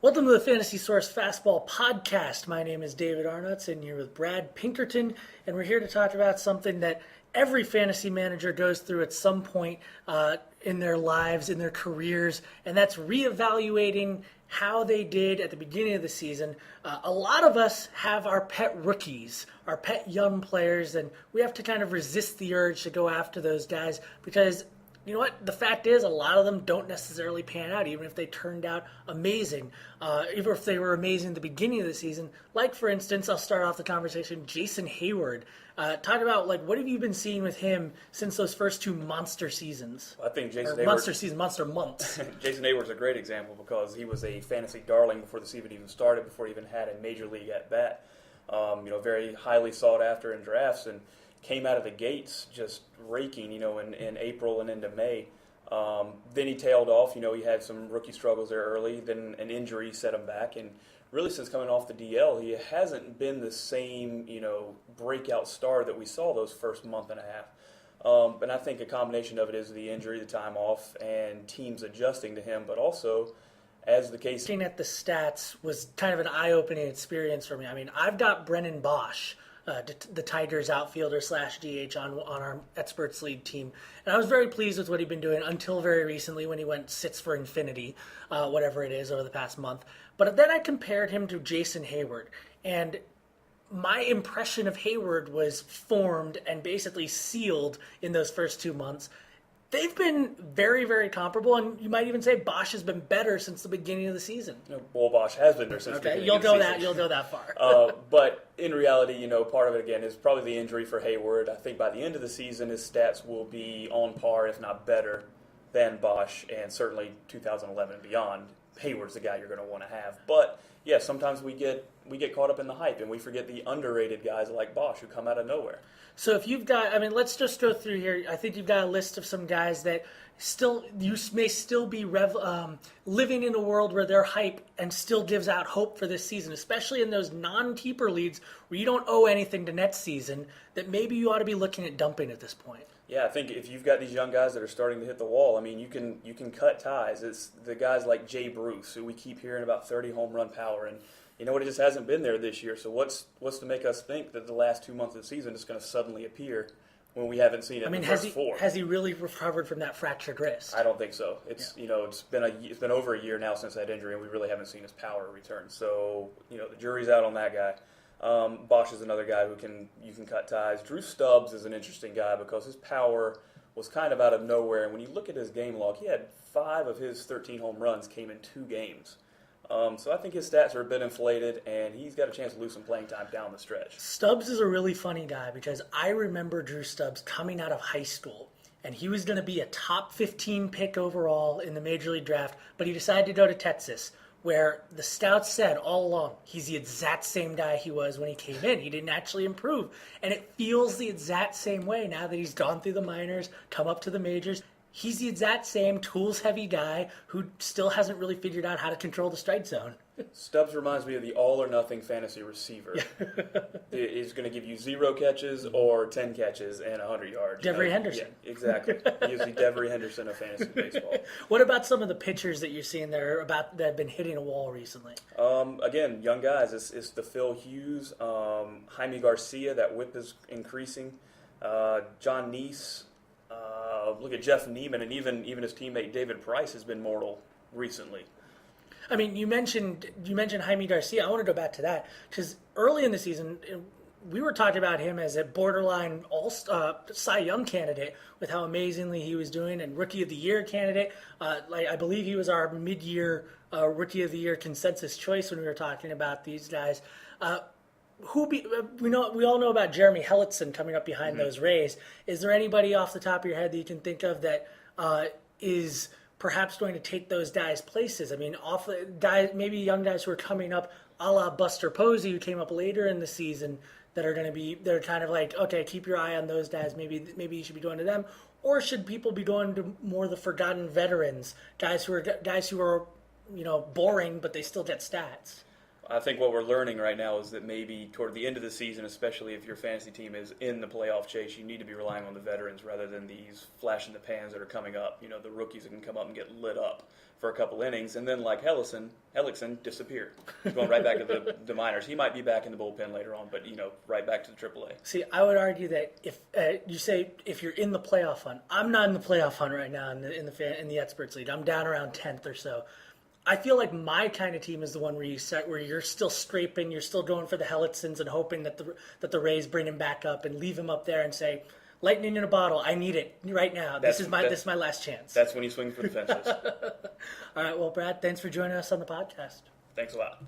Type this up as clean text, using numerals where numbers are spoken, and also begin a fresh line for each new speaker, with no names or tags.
Welcome to the Fantasy Source Fastball Podcast. My name is David Arnott, sitting here with Brad Pinkerton, and we're here to talk about something that every fantasy manager goes through at some point in their lives, in their careers, and that's reevaluating how they did at the beginning of the season. A lot of us have our pet rookies, our pet young players, and we have to kind of resist the urge to go after those guys because you know what? The fact is, a lot of them don't necessarily pan out, even if they turned out amazing. Even if they were amazing at the beginning of the season. Like, for instance, I'll start off the conversation, Jason Hayward. Talk about, what have you been seeing with him since those first two monster seasons?
I think Jason Hayward...
Monster months.
Jason Hayward's a great example because he was a fantasy darling before the season even started, before he even had a major league at-bat. Very highly sought after in drafts, and came out of the gates just raking, in April and into May. Then he tailed off. He had some rookie struggles there early. Then an injury set him back. And really since coming off the DL, he hasn't been the same, breakout star that we saw those first month and a half. And I think a combination of it is the injury, the time off, and teams adjusting to him. But also, as the case...
Looking at the stats was kind of an eye-opening experience for me. I mean, I've got Brennan Bosch, the Tigers outfielder / DH on our Experts League team. And I was very pleased with what he'd been doing until very recently when he went sits for infinity, whatever it is, over the past month. But then I compared him to Jason Hayward. And my impression of Hayward was formed and basically sealed in those first 2 months. They've been very, very comparable, and you might even say Bosch has been better since the beginning of the season.
Well, Bosch has been there since the beginning of the season.
You'll go that far.
But in reality, part of it, again, is probably the injury for Hayward. I think by the end of the season, his stats will be on par, if not better, than Bosch, and certainly 2011 and beyond. Hayward's the guy you're going to want to have. But, yeah, sometimes we get caught up in the hype, and we forget the underrated guys like Bosch who come out of nowhere.
So if you've got, let's just go through here. I think you've got a list of some guys that you may still be living in a world where they're hype and still gives out hope for this season, especially in those non-keeper leagues where you don't owe anything to next season, that maybe you ought to be looking at dumping at this point.
Yeah, I think if you've got these young guys that are starting to hit the wall, you can cut ties. It's the guys like Jay Bruce, who we keep hearing about 30 home run power, and you know what? It just hasn't been there this year. So what's to make us think that the last 2 months of the season is going to suddenly appear when we haven't seen it in the first four?
Has he really recovered from that fractured wrist?
I don't think so. It's it's been over a year now since that injury, and we really haven't seen his power return. So the jury's out on that guy. Bosch is another guy you can cut ties. Drew Stubbs is an interesting guy because his power was kind of out of nowhere. And when you look at his game log, he had 5 of his 13 home runs came in 2 games. So I think his stats are a bit inflated, and he's got a chance to lose some playing time down the stretch.
Stubbs is a really funny guy because I remember Drew Stubbs coming out of high school, and he was going to be a top 15 pick overall in the Major League Draft, but he decided to go to Texas, where the scouts said all along, he's the exact same guy he was when he came in. He didn't actually improve, and it feels the exact same way now that he's gone through the minors, come up to the majors. He's the exact same tools-heavy guy who still hasn't really figured out how to control the strike zone.
Stubbs reminds me of the all-or-nothing fantasy receiver. He's going to give you 0 catches or 10 catches and 100 yards.
Devery Henderson.
Yeah, exactly. He is the Devery Henderson of fantasy baseball.
What about some of the pitchers that you're seeing that have been hitting a wall recently?
Again, young guys. It's the Phil Hughes, Jaime Garcia. That whip is increasing. John Neese. Look at Jeff Neiman, and even his teammate David Price has been mortal recently.
You mentioned Jaime Garcia. I want to go back to that because early in the season, we were talking about him as a borderline Cy Young candidate with how amazingly he was doing, and Rookie of the Year candidate. I believe he was our mid-year Rookie of the Year consensus choice when we were talking about these guys. We all know about Jeremy Hellickson coming up behind those Rays. Is there anybody off the top of your head that you can think of that is perhaps going to take those guys' places? Maybe young guys who are coming up, a la Buster Posey, who came up later in the season, they're kind of like, okay, keep your eye on those guys. Maybe you should be going to them, or should people be going to more the forgotten veterans, guys who are boring but they still get stats?
I think what we're learning right now is that maybe toward the end of the season, especially if your fantasy team is in the playoff chase, you need to be relying on the veterans rather than these flash in the pans that are coming up. You know, the rookies that can come up and get lit up for a couple innings, and then like Hellickson disappeared. He's going right back to the minors. He might be back in the bullpen later on, but right back to the AAA.
See, I would argue that if you say if you're in the playoff hunt, I'm not in the playoff hunt right now in the experts league. I'm down around 10th or so. I feel like my kind of team is the one where you're still scraping, you're still going for the Hellicksons and hoping that the Rays bring him back up and leave him up there and say, lightning in a bottle, I need it right now. This is my last chance.
That's when you swing for the fences.
All right, well, Brad, thanks for joining us on the podcast.
Thanks a lot.